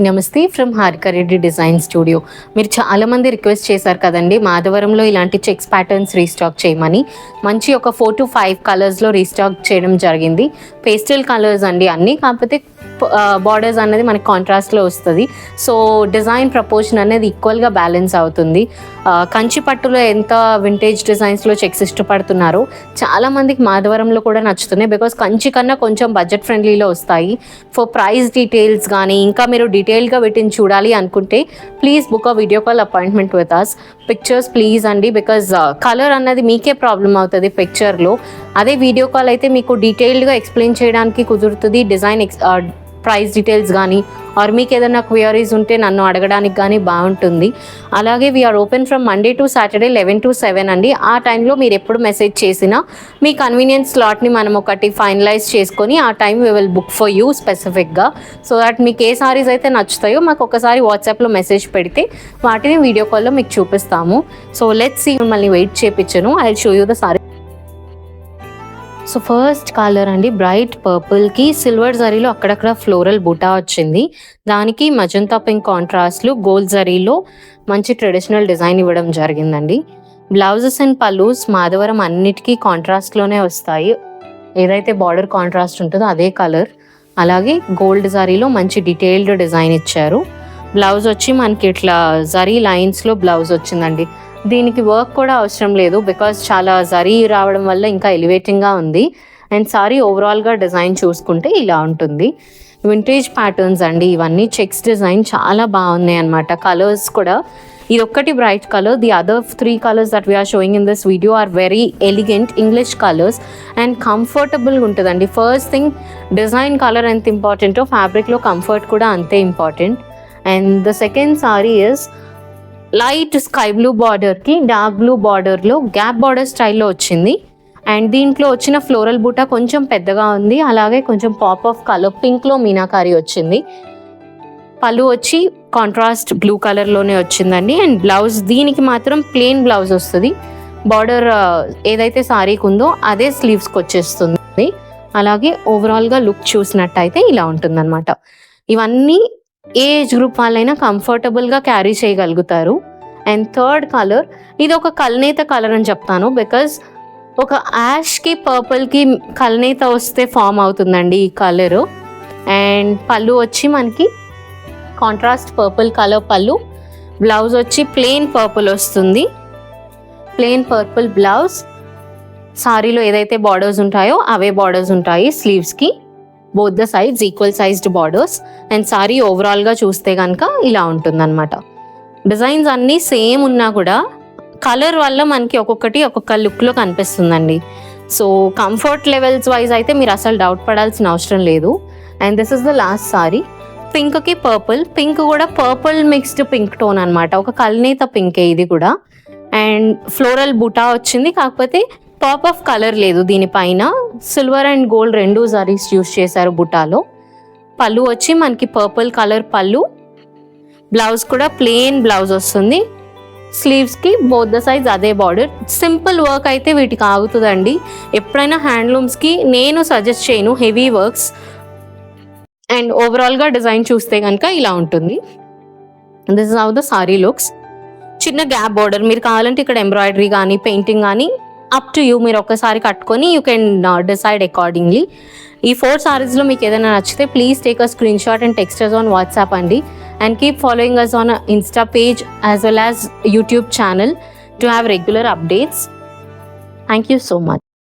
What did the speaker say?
నమస్తే from Harika Reddy design studio. మీరు చాలామంది రిక్వెస్ట్ చేశారు కదండి మాధవరంలో ఇలాంటి చెక్స్ ప్యాటర్న్స్ రీస్టాక్ చేయమని. మంచి ఒక 4 to 5 కలర్స్లో రీస్టాక్ చేయడం జరిగింది. పేస్టల్ కలర్స్ అండి అన్నీ, కాకపోతే బార్డర్స్ అనేది మనకి కాంట్రాస్ట్లో వస్తుంది. సో డిజైన్ ప్రపోర్షన్ అనేది ఈక్వల్గా బ్యాలెన్స్ అవుతుంది. కంచి పట్టులో ఎంత వింటేజ్ డిజైన్స్లో చెక్స్ ఇష్టపడుతున్నారో చాలామందికి మాధవరంలో కూడా నచ్చుతున్నాయి. బికాస్ కంచి కన్నా కొంచెం బడ్జెట్ ఫ్రెండ్లీలో వస్తాయి. ఫర్ ప్రైస్ డీటెయిల్స్ కానీ ఇంకా మీరు డీటెయిల్గా వీటిని చూడాలి అనుకుంటే please book a video call appointment with us. Pictures please అండి, బికాజ్ కలర్ అన్నది మీకే ప్రాబ్లం అవుతుంది పిక్చర్లో. అదే వీడియో కాల్ అయితే మీకు డీటెయిల్డ్గా ఎక్స్ప్లెయిన్ చేయడానికి కుదురుతుంది. డిజైన్ ప్రైస్ డీటెయిల్స్ కానీ ఆర్ మీకు ఏదైనా క్వరీస్ ఉంటే నన్ను అడగడానికి కానీ బాగుంటుంది. అలాగే we are open from Monday to Saturday 11 to 7 అండి. ఆ టైంలో మీరు ఎప్పుడు మెసేజ్ చేసినా మీ కన్వీనియన్స్ స్లాట్ని మనం ఒకటి ఫైనలైజ్ చేసుకొని ఆ time we will book for you స్పెసిఫిక్గా. సో దట్ మీకు ఏ సారీస్ అయితే నచ్చుతాయో మాకు ఒకసారి వాట్సాప్లో మెసేజ్ పెడితే వాటిని వీడియో కాల్లో మీకు చూపిస్తాము. So let's see. మిమ్మల్ని వెయిట్ చేయించను. I will show you the sari. So first colour అండి బ్రైట్ పర్పుల్కి సిల్వర్ జరీలో అక్కడక్కడ ఫ్లోరల్ బూటా వచ్చింది. దానికి మజంతా పింక్ కాంట్రాస్ట్లు గోల్డ్ జరీలో మంచి ట్రెడిషనల్ డిజైన్ ఇవ్వడం జరిగిందండి. బ్లౌజెస్ అండ్ పల్లూస్ మాధవరం అన్నిటికీ కాంట్రాస్ట్లోనే వస్తాయి. ఏదైతే బార్డర్ కాంట్రాస్ట్ ఉంటుందో అదే కలర్. అలాగే గోల్డ్ జరీలో మంచి డీటెయిల్డ్ డిజైన్ ఇచ్చారు. బ్లౌజ్ వచ్చి మనకి ఇట్లా జరీ లైన్స్లో బ్లౌజ్ వచ్చిందండి. దీనికి వర్క్ కూడా అవసరం లేదు, బికాజ్ చాలా జరీ రావడం వల్ల ఇంకా ఎలివేటింగ్గా ఉంది. అండ్ సారీ ఓవరాల్గా డిజైన్ చూసుకుంటే ఇలా ఉంటుంది. వింటేజ్ ప్యాటర్న్స్ అండి ఇవన్నీ. చెక్స్ డిజైన్ చాలా బాగున్నాయి అనమాట. కలర్స్ కూడా ఇది ఒక్కటి bright colour. The other 3 colours that we are showing in this video are very elegant English colours and కంఫర్టబుల్గా ఉంటుందండి. ఫస్ట్ థింగ్ డిజైన్ కలర్ ఎంత ఇంపార్టెంటో ఫ్యాబ్రిక్లో కంఫర్ట్ కూడా అంతే important. And the second sorry is light sky blue బార్డర్కి dark blue బార్డర్లో gap border స్టైల్లో వచ్చింది. అండ్ దీంట్లో వచ్చిన ఫ్లోరల్ బూటా కొంచెం పెద్దగా ఉంది. అలాగే కొంచెం పాప్ ఆఫ్ కలర్ పింక్లో మీనాకారి వచ్చింది. పళ్ళు వచ్చి కాంట్రాస్ట్ బ్లూ కలర్లోనే వచ్చిందండి. అండ్ బ్లౌజ్ దీనికి మాత్రం ప్లెయిన్ బ్లౌజ్ వస్తుంది. బార్డర్ ఏదైతే సారీకి ఉందో అదే స్లీవ్స్కి వచ్చేస్తుంది. అలాగే ఓవరాల్గా లుక్ చూసినట్టయితే ఇలా ఉంటుందన్నమాట. ఇవన్నీ ఏజ్ గ్రూప్ వాళ్ళైనా కంఫర్టబుల్గా క్యారీ చేయగలుగుతారు. అండ్ థర్డ్ కలర్ ఇది ఒక కల్నేత కలర్ అని చెప్తాను, బికాజ్ ఒక యాష్కి పర్పుల్కి కల్నేత వస్తే ఫామ్ అవుతుందండి ఈ కలరు. అండ్ పళ్ళు వచ్చి మనకి కాంట్రాస్ట్ పర్పుల్ కలర్ పళ్ళు. బ్లౌజ్ వచ్చి ప్లెయిన్ పర్పుల్ వస్తుంది. Plain purple blouse. సారీలో ఏదైతే బార్డర్స్ ఉంటాయో అవే బార్డర్స్ ఉంటాయి స్లీవ్స్కి. Both the sides equal sized borders. And sari ఓవరాల్గా చూస్తే కనుక ఇలా ఉంటుందన్నమాట. డిజైన్స్ అన్నీ సేమ్ ఉన్నా కూడా కలర్ వల్ల మనకి ఒక్కొక్కటి ఒక్కొక్క లుక్లో కనిపిస్తుందండి. సో కంఫర్ట్ లెవెల్స్ వైజ్ అయితే మీరు అసలు డౌట్ పడాల్సిన అవసరం లేదు. And this is the last sari. పింక్కి పర్పుల్. పింక్ కూడా పర్పుల్ మిక్స్డ్ పింక్ టోన్ అనమాట. ఒక కల్నేత పింకే ఇది కూడా. అండ్ ఫ్లోరల్ బుటా వచ్చింది, కాకపోతే పాప్ ఆఫ్ కలర్ లేదు దీనిపైన. Silver and gold 2 zaris use చేశారు బుటాలో. పళ్ళు వచ్చి మనకి పర్పుల్ కలర్ పళ్ళు. బ్లౌజ్ కూడా ప్లెయిన్ బ్లౌజ్ వస్తుంది. స్లీవ్స్కి బోత్ ద సైజ్ అదే బార్డర్. సింపుల్ వర్క్ అయితే వీటికి ఆగుతుందండి. ఎప్పుడైనా హ్యాండ్లూమ్స్కి నేను సజెస్ట్ చేయను హెవీ వర్క్స్. అండ్ ఓవరాల్గా డిజైన్ చూస్తే కనుక ఇలా ఉంటుంది. This is how the sorry looks. చిన్న గ్యాప్ బార్డర్. మీరు కావాలంటే ఇక్కడ ఎంబ్రాయిడరీ కానీ పెయింటింగ్ కానీ అప్ టు యూ. మీరు ఒక్కసారి కట్టుకొని యూ కెన్ డిసైడ్ అకార్డింగ్లీ. ఈ 4 సారీస్లో మీకు ఏదైనా నచ్చితే please take a screenshot and text us on WhatsApp అండి. And keep following us on Insta page as well as YouTube channel to have regular updates. Thank you so much.